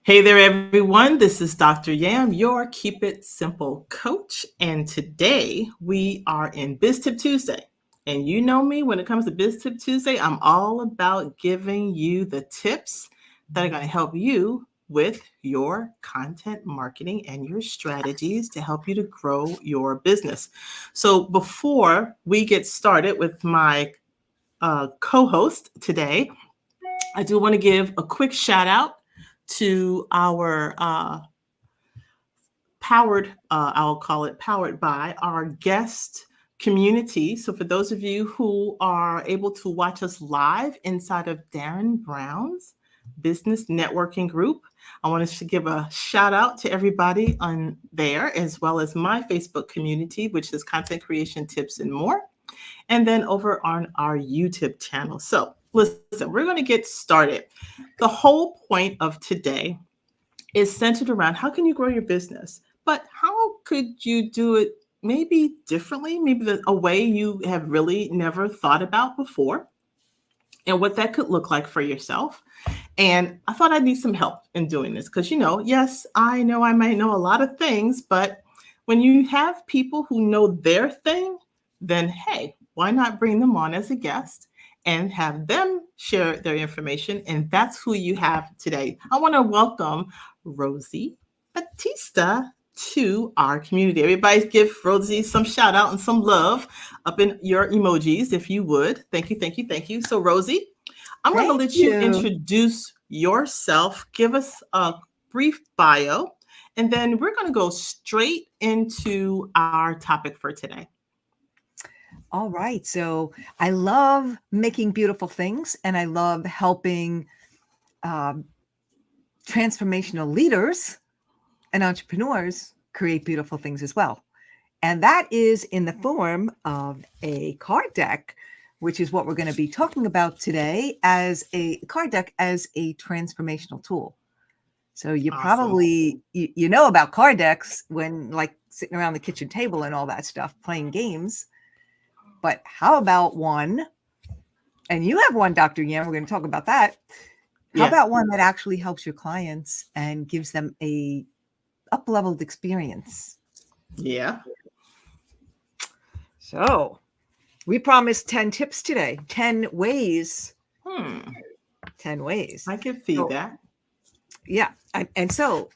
Hey there, everyone. This is Dr. Yam, your Keep It Simple coach. And today we are in Biz Tip Tuesday. And you know me, when it comes to Biz Tip Tuesday, I'm all about giving you the tips that are going to help you with your content marketing and your strategies to help you to grow your business. So before we get started with my co-host today, I do want to give a quick shout out to our I'll call it powered by our guest community. So for those of you who are able to watch us live inside of Darren Brown's business networking group, I wanted to give a shout out to everybody on there, as well as my Facebook community, which is content creation tips and more. And then over on our YouTube channel. So listen, we're going to get started. The whole point of today is centered around how can you grow your business, but how could you do it maybe differently, maybe a way you have really never thought about before, and what that could look like for yourself. And I thought I'd need some help in doing this because, yes, I know I might know a lot of things, but when you have people who know their thing, then hey, why not bring them on as a guest and have them share their information? And that's who you have today. I want to welcome Rosie Batista to our community. Everybody give Rosie some shout out and some love up in your emojis, if you would. Thank you, thank you, thank you. So Rosie, I'm going to let you introduce yourself, give us a brief bio, and then we're going to go straight into our topic for today. All right. So I love making beautiful things, and I love helping transformational leaders and entrepreneurs create beautiful things as well. And that is in the form of a card deck, which is what we're going to be talking about today, as a card deck as a transformational tool. So you Awesome. probably, you know about card decks when like sitting around the kitchen table and all that stuff, playing games. But how about one, and you have one, Dr. Yam, we're going to talk about that. How about one that actually helps your clients and gives them a up-leveled experience? Yeah. So we promised 10 tips today, 10 ways. 10 ways. I can see that. Yeah. And so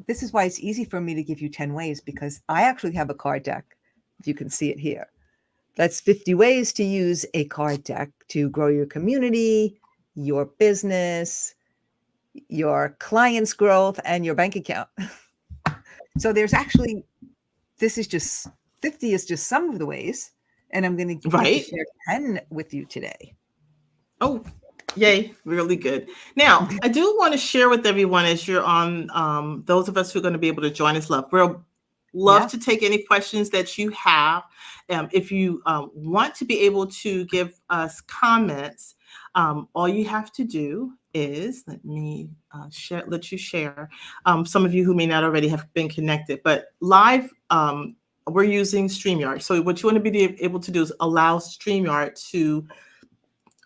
this is why it's easy for me to give you 10 ways, because I actually have a card deck. If you can see it here. That's 50 ways to use a card deck to grow your community, your business, your clients' growth, and your bank account. So there's actually, this is just 50 is just some of the ways, and I'm going to share 10 with you today. Oh, yay. Really good. Now, I do want to share with everyone, as you're on, those of us who are going to be able to join us live, we'll love to take any questions that you have. If you want to be able to give us comments, all you have to do is, let me let you share. Some of you who may not already have been connected, but live, we're using StreamYard. So what you want to be able to do is allow StreamYard to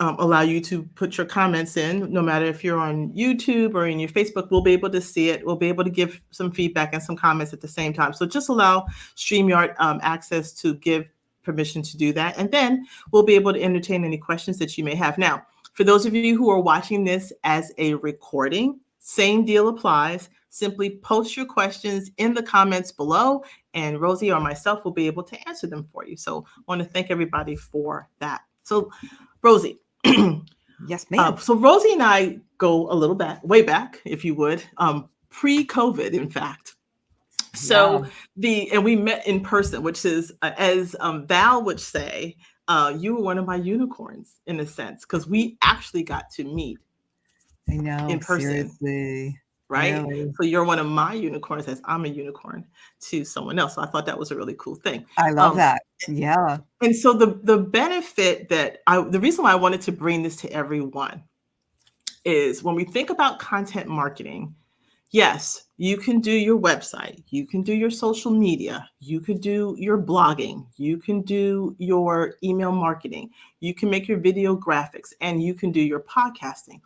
allow you to put your comments in, no matter if you're on YouTube or in your Facebook. We'll be able to see it. We'll be able to give some feedback and some comments at the same time. So just allow StreamYard access to give permission to do that. And then we'll be able to entertain any questions that you may have. Now, for those of you who are watching this as a recording, same deal applies. Simply post your questions in the comments below, and Rosie or myself will be able to answer them for you. So I want to thank everybody for that. So Rosie, yes, ma'am. So Rosie and I go a little way back, if you would, pre-COVID, in fact. So and we met in person, which is, as Val would say, you were one of my unicorns in a sense, because we actually got to meet. I know, in person. Seriously. Right? Really? So you're one of my unicorns, as I'm a unicorn to someone else. So I thought that was a really cool thing. I love that. Yeah. And so the benefit that the reason why I wanted to bring this to everyone is, when we think about content marketing, yes, you can do your website, you can do your social media, you could do your blogging, you can do your email marketing, you can make your video graphics, and you can do your podcasting.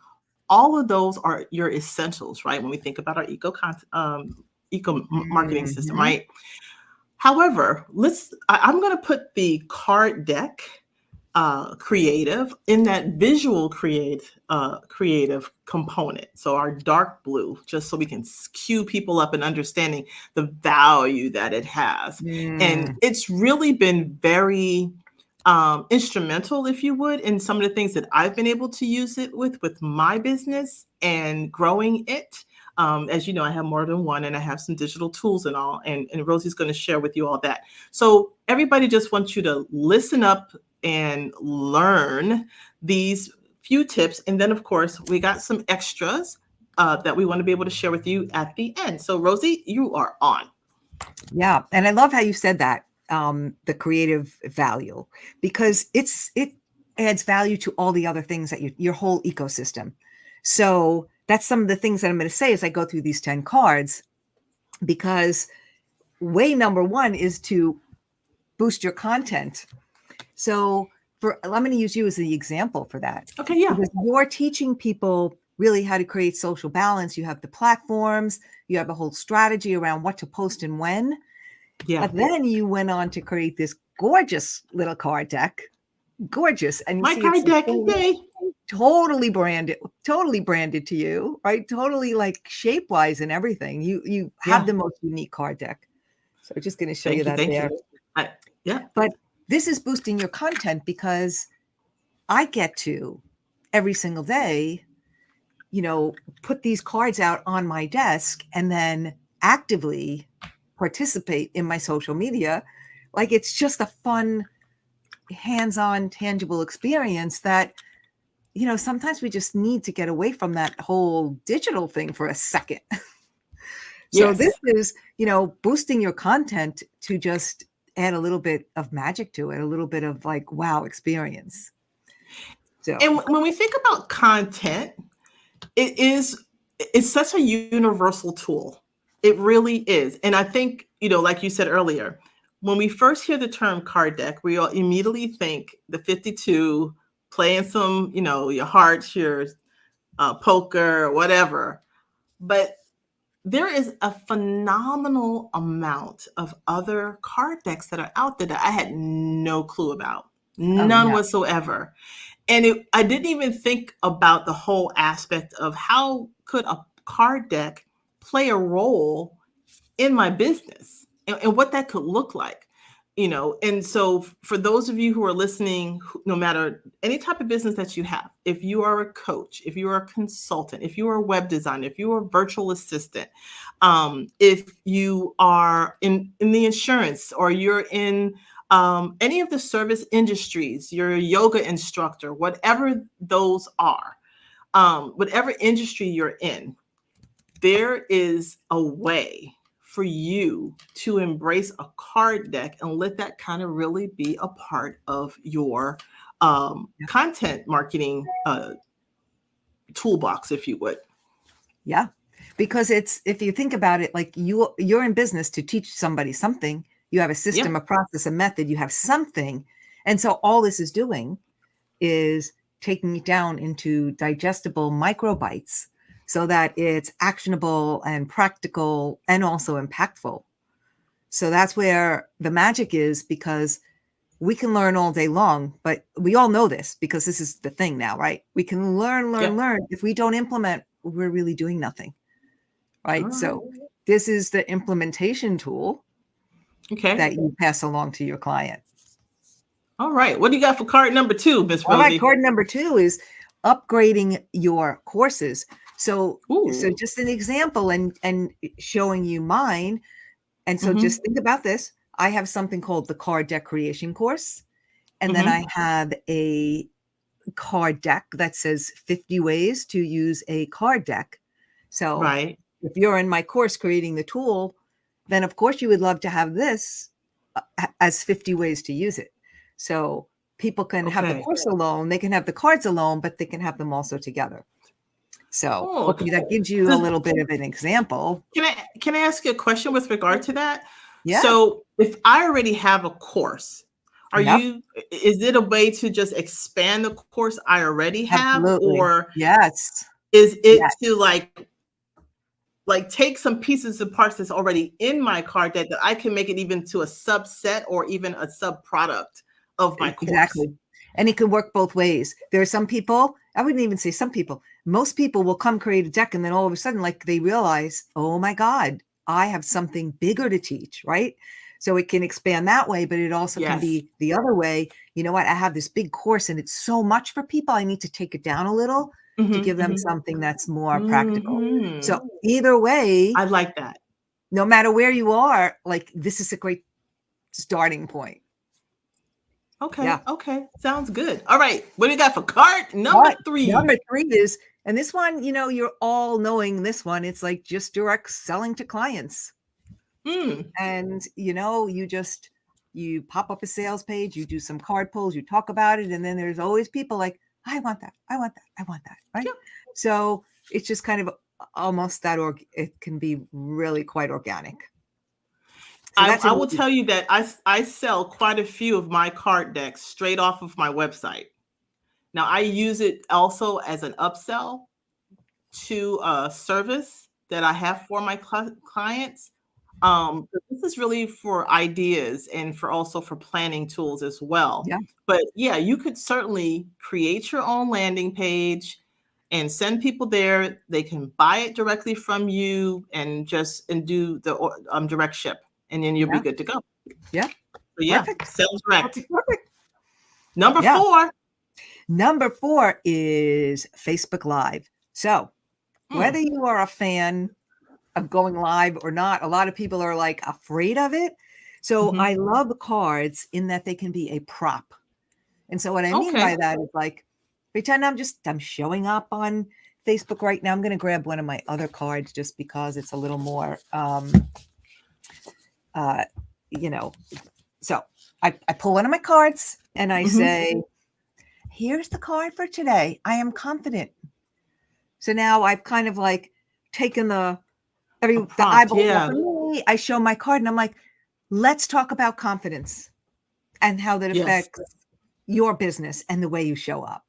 all of those are your essentials, right? When we think about our marketing system, Mhm. right? However, I'm going to put the card deck creative in that visual creative component. So our dark blue, just so we can cue people up in understanding the value that it has. And Mm. it's really been very instrumental, if you would, in some of the things that I've been able to use it with my business and growing it. As you know, I have more than one, and I have some digital tools and all, and Rosie's going to share with you all that. So everybody just wants you to listen up and learn these few tips. And then, of course, we got some extras that we want to be able to share with you at the end. So, Rosie, you are on. Yeah. And I love how you said that, the creative value, because it adds value to all the other things that your whole ecosystem. So that's some of the things that I'm going to say as I go through these 10 cards, because way number one is to boost your content. So I'm going to use you as the example for that. Okay, yeah. Because you're teaching people really how to create social balance. You have the platforms, you have a whole strategy around what to post and when. Yeah. But then you went on to create this gorgeous little card deck. Gorgeous. And you My see card it's deck, yay. totally branded to you, right? Totally like shape wise and everything. You have Yeah. the most unique card deck. So I'm just going to show you that Thank there. you. Yeah. But this is boosting your content because I get to every single day, put these cards out on my desk and then actively participate in my social media. Like it's just a fun, hands-on, tangible experience that, sometimes we just need to get away from that whole digital thing for a second. So Yes. this is, boosting your content to just add a little bit of magic to it, a little bit of like, wow, experience. So, And when we think about content, it's such a universal tool. It really is. And I think, like you said earlier, when we first hear the term card deck, we all immediately think the 52, playing some, your hearts, your poker, whatever. But there is a phenomenal amount of other card decks that are out there that I had no clue about, oh none yeah. whatsoever. And I didn't even think about the whole aspect of how could a card deck play a role in my business and what that could look like. And so for those of you who are listening, no matter any type of business that you have, if you are a coach, if you are a consultant, if you are a web designer, if you are a virtual assistant, if you are in the insurance, or you're in any of the service industries, you're a yoga instructor, whatever those are, whatever industry you're in, there is a way for you to embrace a card deck and let that kind of really be a part of your content marketing toolbox, if you would. Yeah. Because if you think about it, like you're in business to teach somebody something, you have a system, Yeah. a process, a method, you have something. And so all this is doing is taking it down into digestible microbites so that it's actionable and practical and also impactful. So that's where the magic is, because we can learn all day long, but we all know this because this is the thing now, right? We can learn. Yep. If we don't implement, we're really doing nothing, right? All right. So this is the implementation tool Okay. that you pass along to your client. All right. What do you got for card number 2, Miss Rosie? All right, card number 2 is upgrading your courses. So just an example and showing you mine. And so just think about this. I have something called the card deck creation course. And then I have a card deck that says 50 ways to use a card deck. So right. If you're in my course creating the tool, then of course you would love to have this as 50 ways to use it. So people can have the course alone, they can have the cards alone, but they can have them also together. So hopefully that gives you a little bit of an example. Can I ask you a question with regard to that? Yeah. So if I already have a course, is it a way to just expand the course I already have? Absolutely. Or yes. is it Yes, to take some pieces and parts that's already in my card deck that I can make it even to a subset or even a sub product of my course. exactly. And it can work both ways. There are some people, I wouldn't even say some people, most people will come create a deck and then all of a sudden, like they realize, oh my God, I have something bigger to teach, right? So it can expand that way, but it also can Yes. be the other way. You know what? I have this big course and it's so much for people. I need to take it down a little to Mhm, give them mhm. something that's more practical. So Mhm. either way, I like that. no matter where you are, like this is a great starting point. Okay, Yeah. okay. Sounds good. All right. What do you got for card All number right. 3? Number three is, and this one, you know, you're all knowing this one. It's like just direct selling to clients. Mm. And, you know, you pop up a sales page, you do some card pulls, you talk about it. And then there's always people like, I want that. I want that. I want that. Right. Yep. So it's just kind of almost that, it can be really quite organic. So that's I an will easy. tell you that I sell quite a few of my card decks straight off of my website. Now I use it also as an upsell to a service that I have for my clients. But this is really for ideas and for also for planning tools as well. Yeah. But yeah, you could certainly create your own landing page and send people there. They can buy it directly from you and do the direct ship, and then you'll be Yeah. good to go. Yeah. So yeah, Perfect. sales direct. Perfect. Perfect. Number Yeah. 4. Number 4 is Facebook Live. So whether Mm, you are a fan of going live or not, a lot of people are like afraid of it. So mhm. I love cards in that they can be a prop. And so what I mean by Okay. that is like pretend I'm showing up on Facebook right now. I'm going to grab one of my other cards just because it's a little more uh you know. So I pull one of my cards and I Mhm. say, here's the card for today. I am confident. So now I've kind of like taken the A prompt. eyeballs off Yeah. of me. I show my card and I'm like, let's talk about confidence and how that Yes. affects your business and the way you show up.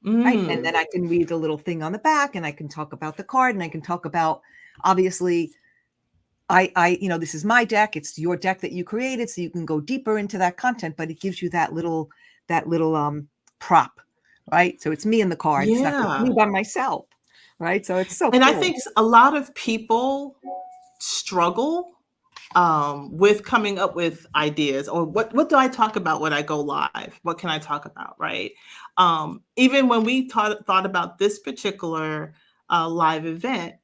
Right. And Mm. then I can read the little thing on the back and I can talk about the card and I can talk about obviously this is my deck. It's your deck that you created. So you can go deeper into that content, but it gives you that little prop, right? So it's me in the card. It's not just me Yeah. by myself. Right. So it's so And I cool. think a lot of people struggle with coming up with ideas or what do I talk about when I go live? What can I talk about, right? Even when we thought about this particular live event,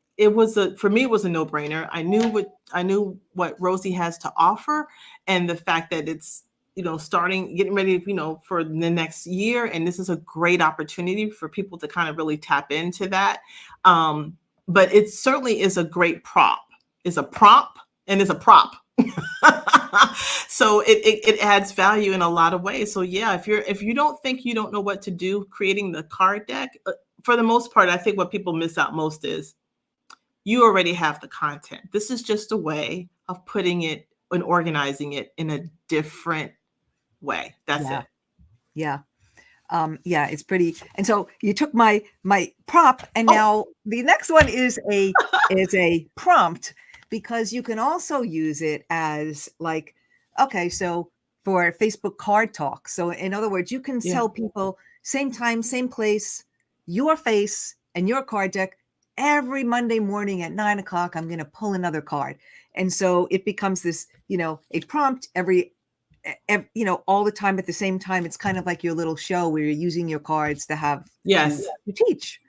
for me it was a no-brainer. I knew what Rosie has to offer, and the fact that it's getting ready for the next year, and this is a great opportunity for people to kind of really tap into that. But it certainly is a great prop. It's a prompt and it's a prop. So it adds value in a lot of ways. So yeah, if you don't think you don't know what to do creating the card deck, for the most part, I think what people miss out most is you already have the content. This is just a way of putting it and organizing it in a different way. That's Yeah. it. Yeah. Yeah, it's pretty. And so you took my prop, and Oh, now the next one is a prompt because you can also use it as like, okay, so for Facebook card talk. So in other words, you can yeah. tell people same time, same place, your face and your card deck every Monday morning at 9 o'clock. I'm going to pull another card, and so it becomes this, a prompt all the time at the same time. It's kind of like your little show where you're using your cards to have to, Yes. to teach.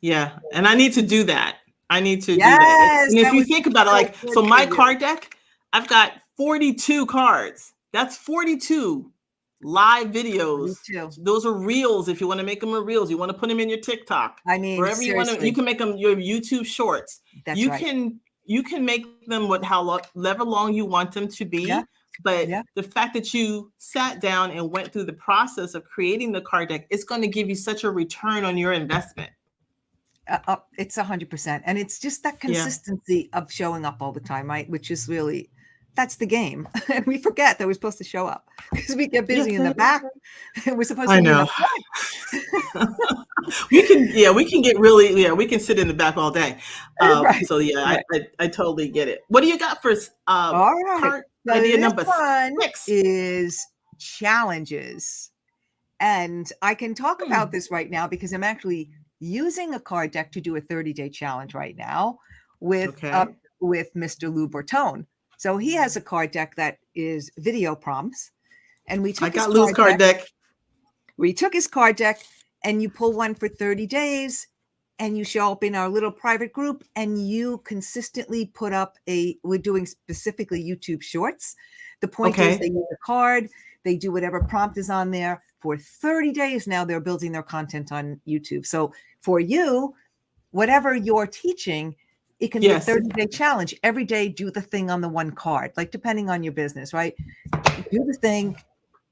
Yeah. And I need to do that. I need to do that. Yes, And if that you would be think about it, so like, good so for my you. card deck, I've got 42 cards. That's 42 live Me videos. too. Those are reels. If you want to make them a reels, you want to put them in your TikTok, I mean, wherever you want to, you seriously, can make them your YouTube shorts. that's You right. can make them however long you want them to Yeah, be. But yeah. the fact that you sat down and went through the process of creating the card deck, it's going to give you such a return on your investment. It's 100%, and it's just that Yeah. consistency of showing up all the time, right? Which is really that's the game, and we forget that we're supposed to show up because we get Yes, busy in the back. We're supposed I to be in know. the front. we can get really, we can sit in the back all day. Right. So yeah, Right. I totally get it. What do you got for All right. card So idea this number one 6? is challenges. And I can talk about Hmm. this right now because I'm actually using a card deck to do a 30-day challenge right now with Okay. Mr. Lou Bertone. So he has a card deck that is video prompts. And I got Lou's card deck. we took his card deck and you pull one for 30 days and you show up in our little private group and you consistently put up we're doing specifically YouTube shorts. The point is they Okay. use a card, they do whatever prompt is on there for 30 days. Now they're building their content on YouTube. So for you, whatever you're teaching, it can be a Yes. 30-day challenge. Every day, do the thing on the one card, like depending on your business, right? Do the thing.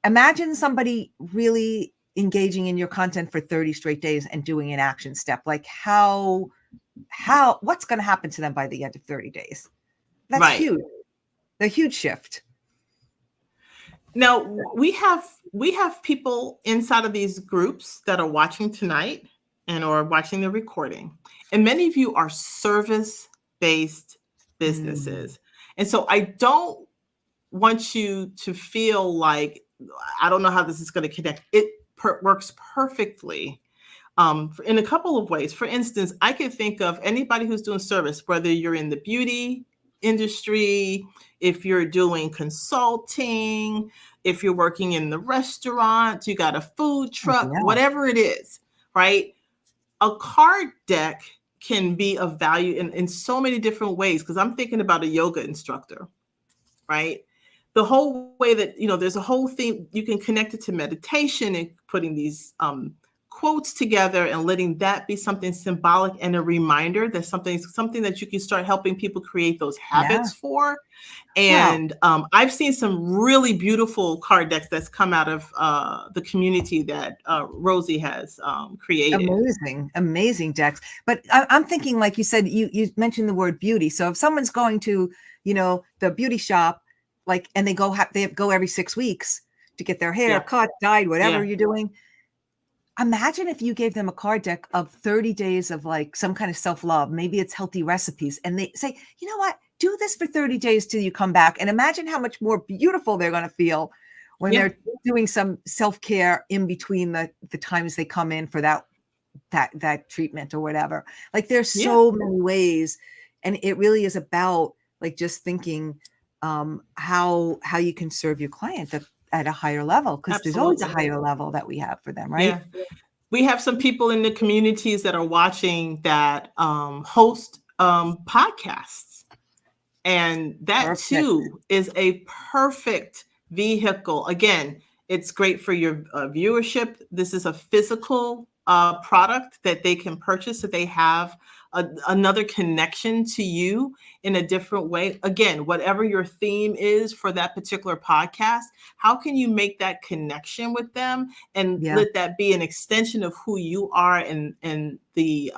Imagine somebody really engaging in your content for 30 straight days and doing an action step. Like what's going to happen to them by the end of 30 days? That's Right. huge. A huge shift. Now we have people inside of these groups that are watching tonight and or watching the recording. And many of you are service-based businesses. And so I don't want you to feel like I don't know how this is going to connect. It works perfectly in a couple of ways. For instance, I can think of anybody who's doing service, whether you're in the beauty industry, if you're doing consulting, if you're working in the restaurant, you got a food truck, Yeah. whatever it is, right? A card deck can be of value in so many different ways because I'm thinking about a yoga instructor, right? The whole way that, there's a whole thing, you can connect it to meditation and putting these quotes together and letting that be something symbolic and a reminder that something that you can start helping people create those habits for. Wow. And I've seen some really beautiful card decks that's come out of the community that Rosie has created. Amazing decks. But I'm thinking, like you said, you mentioned the word beauty. So if someone's going to, the beauty shop, like, and they go every 6 weeks to get their hair cut, dyed, whatever you're doing. Imagine if you gave them a card deck of 30 days of like some kind of self-love. Maybe it's healthy recipes. And they say, you know what? Do this for 30 days till you come back. And imagine how much more beautiful they're going to feel when they're doing some self-care in between the times they come in for that treatment or whatever. Like there's so many ways. And it really is about like just thinking how you can serve your client at a higher level, because there's always a higher level that we have for them, right? Yeah. We have some people in the communities that are watching that host podcasts. And that too is a perfect vehicle. Again, it's great for your viewership. This is a physical product that they can purchase if they have another connection to you in a different way. Again, whatever your theme is for that particular podcast, how can you make that connection with them and let that be an extension of who you are and the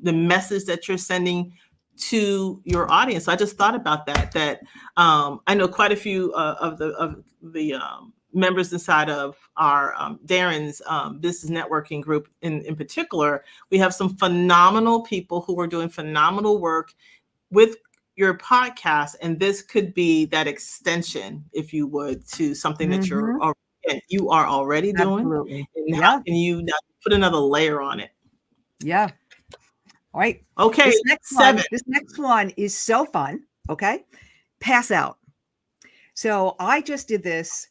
message that you're sending to your audience? So I just thought about that I know quite a few of the members inside of our Darren's business networking group in particular. We have some phenomenal people who are doing phenomenal work with your podcast, and this could be that extension, if you would, to something that you are already doing. Absolutely. And how can you put another layer on it? Yeah. All right. Okay. This next one is so fun. Okay. Pass out. So I just did this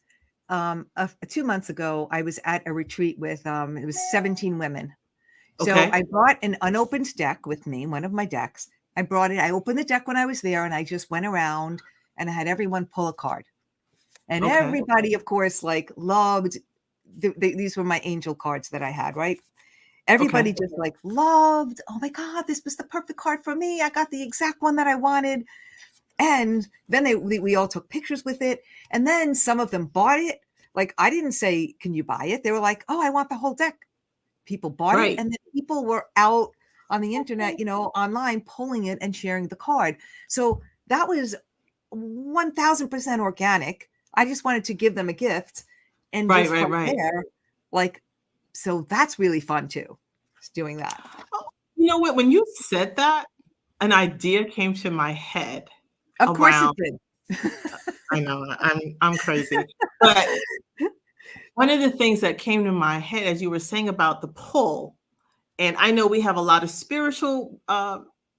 2 months ago. I was at a retreat with it was 17 women. So I brought an unopened deck with me, one of my decks. I brought it. I opened the deck when I was there, and I just went around and I had everyone pull a card. And everybody, of course, like loved. These were my angel cards that I had, right? Everybody just like loved. Oh my God, this was the perfect card for me. I got the exact one that I wanted. And then we all took pictures with it. And then some of them bought it. Like I didn't say, can you buy it? They were like, oh, I want the whole deck. People bought it. And then people were out on the internet, online, pulling it and sharing the card. So that was 1000% organic. I just wanted to give them a gift. And there, like, so that's really fun too. doing that. Oh, you know what? When you said that, an idea came to my head Of course it around. did. I know I'm crazy, but one of the things that came to my head as you were saying about the pull, and I know we have a lot of spiritual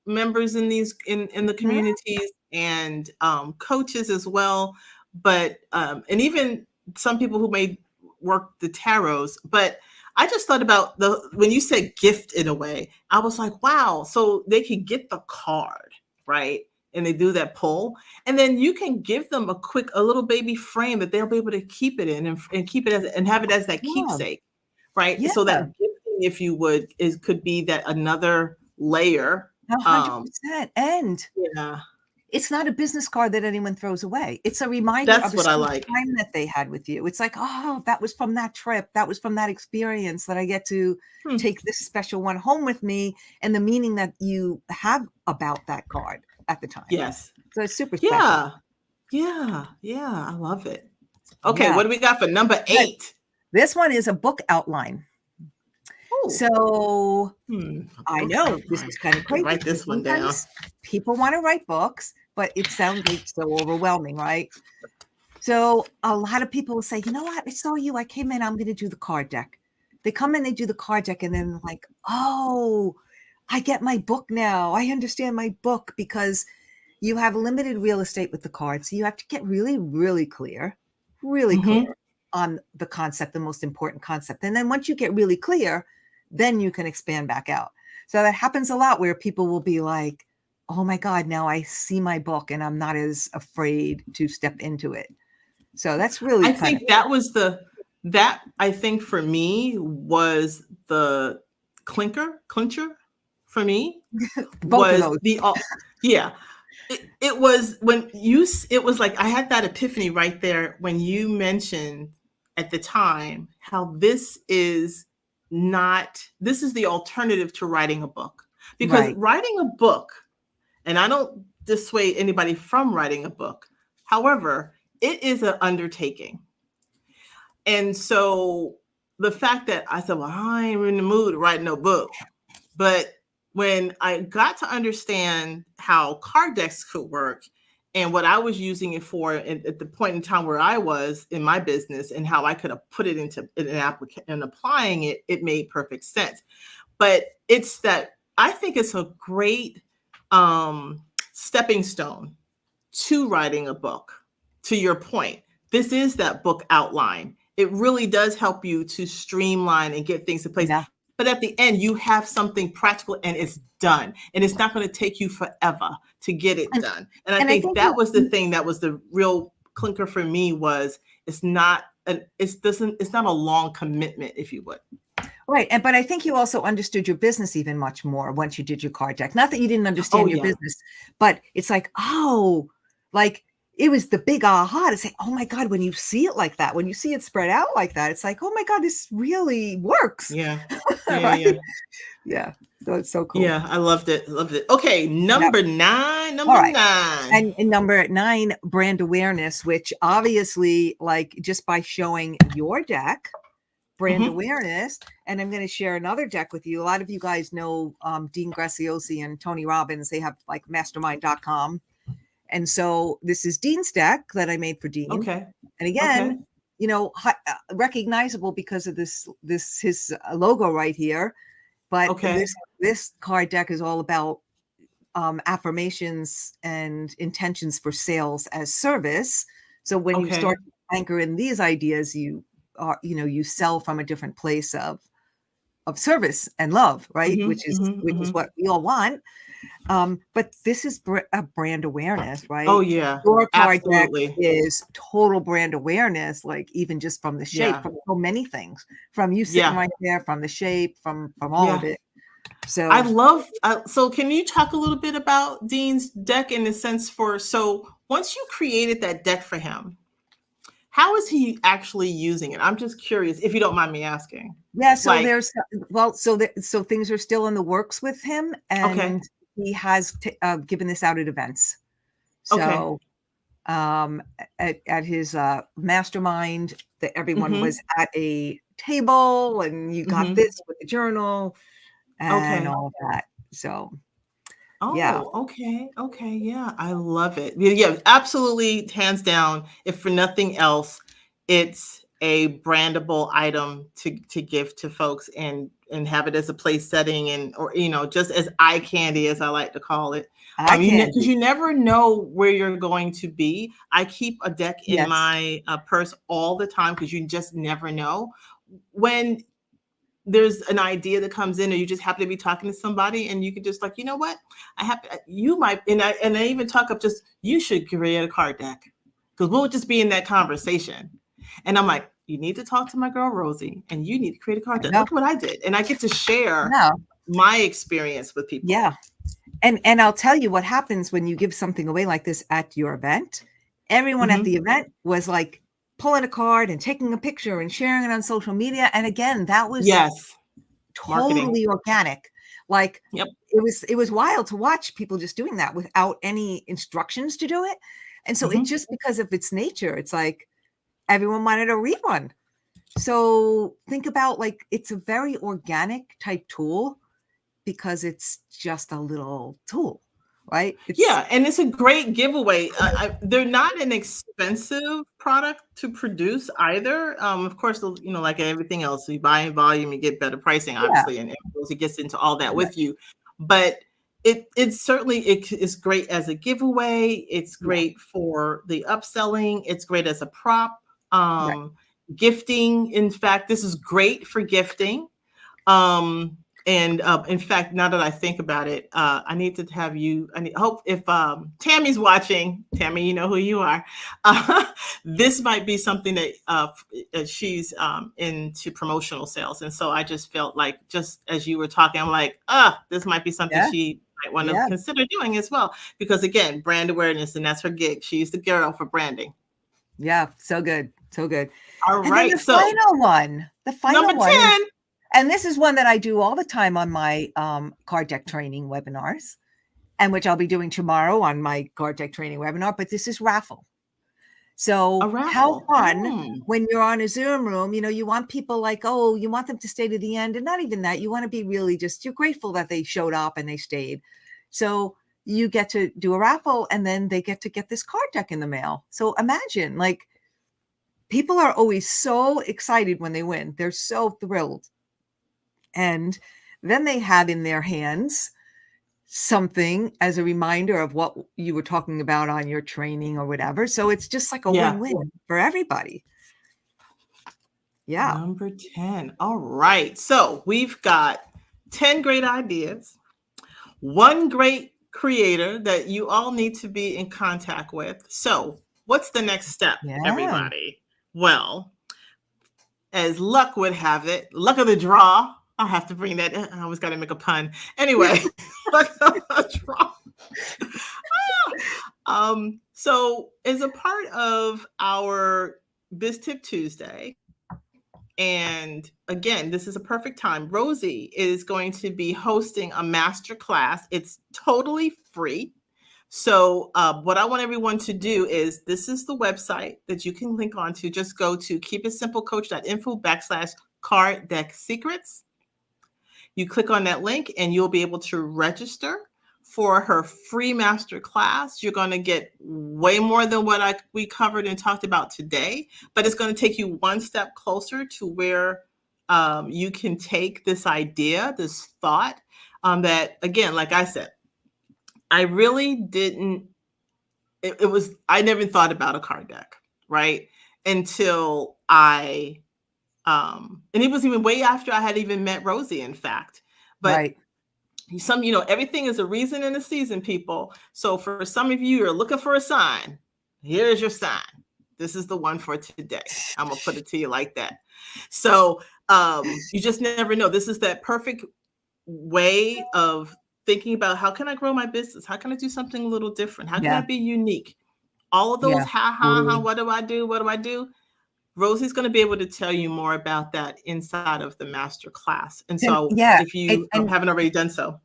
members in these in the Mhm. communities and coaches as well, but and even some people who may work the tarots. But I just thought about the when you said gift in a way, I was like, wow, so they could get the card, right? And they do that pull, and then you can give them a little baby frame that they'll be able to keep it in and keep it as and have it as that Yeah. keepsake, right? Yeah. So that gifting, if you would, is could be that another layer. Um, 100%. And yeah, it's not a business card that anyone throws away. It's a reminder that's of a what I sweet like. time that they had with you. It's like, oh, that was from that trip. That was from that experience that I get to Hmm. take this special one home with me, and the meaning that you have about that card at the time. Yes. So it's super special. Yeah. Yeah. Yeah. I love it. Okay, Yeah. what do we got for number But 8? this one is a book outline. Oh, So a I book know this outline. is kind of Let me crazy write because this one down. sometimes people want to write books, but it sounds like so overwhelming, right? So a lot of people will say, you know what? I saw you. I came in. I'm going to do the card deck. They come in, they do the card deck, and then like, oh, I get my book now. I understand my book because you have limited real estate with the cards. So you have to get really, really Hmm. clear on the concept, the most important concept. And then once you get really clear, then you can expand back out. So that happens a lot where people will be like, oh my God, now I see my book and I'm not as afraid to step into it. So that's really I kind of think that I think for me was the clincher for me both of was those. yeah. It was it was like I had that epiphany right there when you mentioned at the time how this is the alternative to writing a book. Because Right. writing a book, and I don't dissuade anybody from writing a book. However, it is an undertaking. And so the fact that I said, well, I ain't in the mood to write no book. But when I got to understand how card decks could work and what I was using it for at the point in time where I was in my business and how I could have put it into an application and applying it, it made perfect sense. But it's that I think it's a great stepping stone to writing a book. To your point, this is that book outline. It really does help you to streamline and get things in place. Yeah. But at the end, you have something practical and it's done. And it's not going to take you forever to get it And, done. And I and I think think that was the thing that was the real clinker for me was it's not a long commitment, if you would. right. And but I think you also understood your business even much more once you did your card deck. Not that you didn't Oh understand your yeah. business, but it's like, oh, like it was the big aha to say, oh my God, when you see it like that, when you see it spread out like that, it's like, oh my God, this really works. Yeah. Yeah. Right? Yeah. Yeah. So it's so cool. Yeah. I loved it. Loved it. Okay. Yep. Number 9. All Number right. 9. And number 9, brand awareness, which obviously, like just by showing your deck, brand Mhm. awareness. And I'm going to share another deck with you. A lot of you guys know Dean Graziosi and Tony Robbins. They have like mastermind.com. And so this is Dean's deck that I made for Dean. Okay. And Okay. again, you know, recognizable because of his logo right here. But Okay. this card deck is all about affirmations and intentions for sales as service. So when you Okay. start to anchor in these ideas, you sell from a different place of service and love, right? Mhm. Which is Mhm. Mhm. what we all want. But this is a brand awareness, Oh right? yeah. Your card deck Absolutely. is total brand awareness, like even just from the shape, Yeah. from so many things, from you sitting Yeah. right there, from the shape, from all of Yeah. it. I So love so can you talk a little bit about Dean's deck in the sense so once you created that deck for him, how is he actually using it? I'm just curious if you don't mind me asking. yeah, so Like, there's so things are still in the works with him, okay. and he has given this out at events. Okay. So at his mastermind, that everyone was Mhm. at a table, and you got Mhm. this with the journal. and Okay. all of that. So yeah, Oh, okay. Okay. Yeah, I love it. Yeah, yeah, absolutely. Hands down. If for nothing else, it's a brandable item to give to folks and have it as a place setting and or just as eye candy as I like to call it. eye Because candy. you never know where you're going to be. I keep a deck in Yes. my purse all the time because you just never know when there's an idea that comes in or you just happen to be talking to somebody and you could just like, you know what, I have you might and I even talk up just you should create a card deck because we'll just be in that conversation and I'm like, you need to talk to my girl Rosie and you need to create a card I deck. know. Look what I did, and I get to share Yeah. my experience with people. Yeah. And I'll tell you what happens when you give something away like this at your event. Everyone at Mhm. the event was like pulling a card and taking a picture and sharing it on social media. And again, that was Yes, marketing. totally organic. Like Yep. it was wild to watch people just doing that without any instructions to do it. And so it Mhm. just because of its nature, it's like everyone wanted to read one. So think about like it's a very organic type tool because it's just a little tool, right? It's Yeah, and it's a great giveaway. They're not an expensive product to produce either. Of course, like everything else, you buy in volume, you get better pricing, yeah, obviously, and it gets into all that right, with you. But it's certainly it is great as a giveaway. It's yeah, great for the upselling. It's great as a prop. right. Gifting. In fact, this is great for gifting. And in fact, now that I think about it, I need to have you. Hope if Tammy's watching, Tammy, you know who you are. Uh, this might be something that she's into promotional sales, and so I just felt like, just as you were talking, I'm like, this might be something Yeah, she might want to yeah, consider doing as well, because again, brand awareness, and that's her gig. She's the girl for branding. yeah. So good, so good. All And then right, so the number final one is, 10. and this is one that I do all the time on my card deck training webinars, and which I'll be doing tomorrow on my card deck training webinar. But this is raffle. A So how raffle. fun when you're on a Zoom room, you want people like, oh, you want them to stay to the end, and not even that. You want to be really just, you're grateful that they showed up and they stayed. So you get to do a raffle and then they get to get this card deck in the mail. So imagine, like, people are always so excited when they win. They're so thrilled. And then they have in their hands something as a reminder of what you were talking about on your training or whatever. So it's just like a Yeah. win-win for everybody. Yeah. Number 10. All right. So we've got 10 great ideas, one great creator that you all need to be in contact with. So, what's the next step, Yeah. everybody? Well, as luck would have it, luck of the draw. I'll have to bring that. I always got to make a pun. Anyway, luck of the draw. So as a part of our Biz Tip Tuesday, and again, this is a perfect time. Rosie is going to be hosting a master class. It's totally free. So what I want everyone to do is, this is the website that you can link on to. Just go to keepitsimplecoach.info/card deck secrets. You click on that link and you'll be able to register for her free master class. You're going to get way more than what we covered and talked about today, but it's going to take you one step closer to where you can take this idea, this thought, that, again, like I said, I really didn't, I never thought about a card deck, right? Until and it was even way after I had even met Rosie, in fact. But Right. everything is a reason and a season, people. So for some of you who are looking for a sign, here's your sign. This is the one for today. I'm gonna put it to you like that. So you just never know. This is that perfect way of thinking about, how can I grow my business? How can I do something a little different? How can I Yeah. be unique? All of those Yeah. Totally. what do I do? What do I do? Rosie's going to be able to tell you more about that inside of the master class. And And so yeah. if you haven't already done so.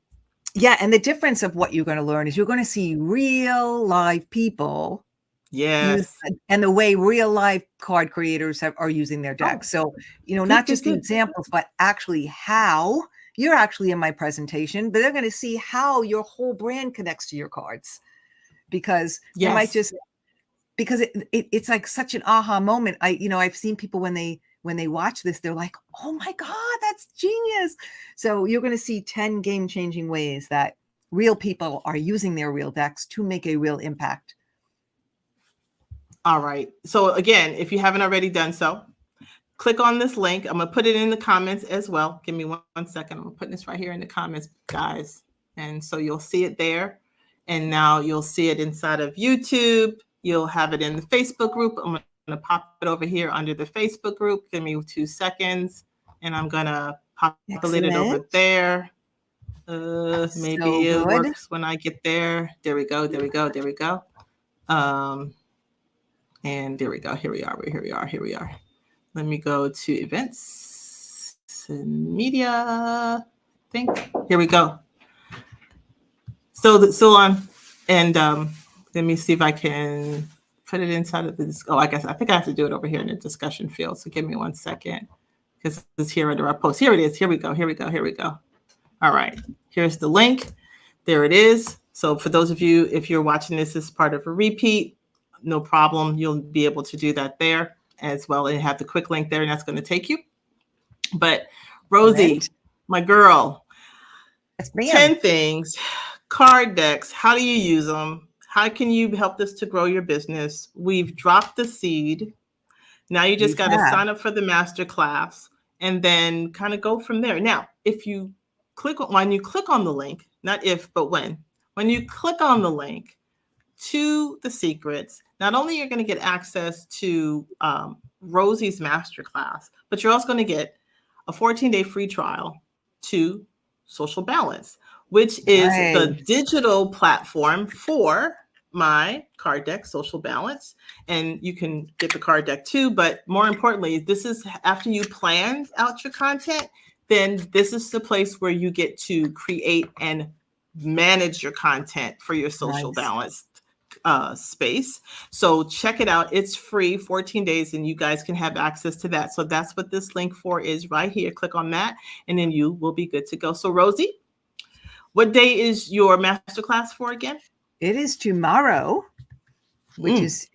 Yeah. And the difference of what you're going to learn is you're going to see real live people use, Yes. and the way real life card creators are using their decks. So, not just the examples, but actually how you're actually in my presentation, but they're going to see how your whole brand connects to your cards, because they might Yes. just, because it's like such an aha moment. I've seen people when they watch this, they're like, oh my God, that's genius. So you're going to see 10 game-changing ways that real people are using their real decks to make a real impact. All right. So again, if you haven't already done so, click on this link. I'm going to put it in the comments as well. Give me one second. I'm putting this right here in the comments, guys. And so you'll see it there. And now you'll see it inside of YouTube. You'll have it in the Facebook group. I'm going to pop it over here under the Facebook group. Give me 2 seconds. And I'm going to populate it over there. Maybe it works when I get there. There we go. There we go. There we go. And there we go. Here we are. Here we are. Let me go to events and media. I think here we go. So on, and let me see if I can put it inside of this. Oh, I think I have to do it over here in the discussion field. So give me 1 second, because it's here under our post. Here it is. Here we go. All right. Here's the link. There it is. So for those of you, if you're watching this as part of a repeat, no problem. You'll be able to do that there as well, and have the quick link there, and that's going to take you. But Rosie, my girl, 10 things, card decks. How do you use them? How can you help this to grow your business? We've dropped the seed. Now you just got to sign up for the masterclass and then kind of go from there. Now, when you click on the link, not if, but when you click on the link to the secrets, not only you're going to get access to Rosie's masterclass, but you're also going to get a 14-day free trial to Social Balance, which is the digital platform for my card deck, Social Balance. And you can get the card deck too, but more importantly, this is after you plan out your content, then this is the place where you get to create and manage your content for your Social Balance space. So check it out. It's free, 14 days, and you guys can have access to that. So that's what this link for is right here. Click on that, and then you will be good to go. So Rosie, what day is your masterclass for again? It is tomorrow, which is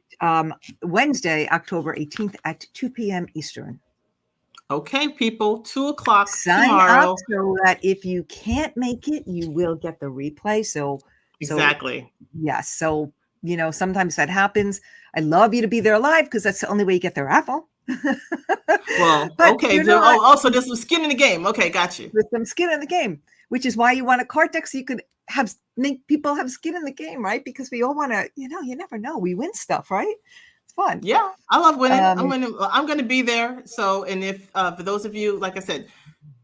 Wednesday, October 18th at 2 p.m. Eastern. Okay, people, 2 o'clock Sign tomorrow. up so that if you can't make it, you will get the replay. Exactly. Yes. So, sometimes that happens. I'd love you to be there live, because that's the only way you get the raffle. Well, okay. So there's some skin in the game. Okay, got you. There's some skin in the game, which is why you want a card deck, so you could make people have skin in the game, right? Because we all want to, you never know. We win stuff, right? It's fun. Yeah, I love winning. I'm going to be there. So, and if for those of you, like I said,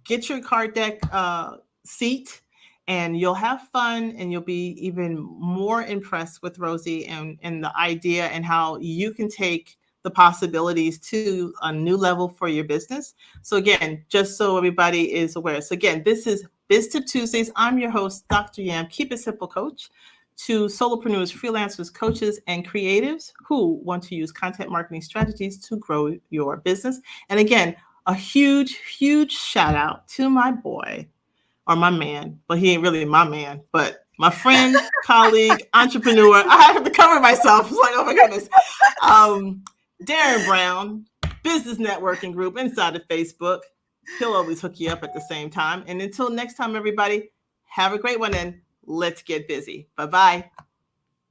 get your card deck seat, and you'll have fun, and you'll be even more impressed with Rosie and the idea and how you can take the possibilities to a new level for your business. So again, just so everybody is aware. So again, this is BizTip Tuesdays. I'm your host, Dr. Yam, Keep It Simple Coach, to solopreneurs, freelancers, coaches, and creatives who want to use content marketing strategies to grow your business. And again, a huge, huge shout out to my boy, or my man, but he ain't really my man, but my friend, colleague, entrepreneur. I have to cover myself. It's like, oh my goodness. Darren Brown, Business Networking Group inside of Facebook. He'll always hook you up at the same time. And until next time, everybody, have a great one, and let's get busy. Bye-bye.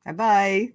Bye-bye.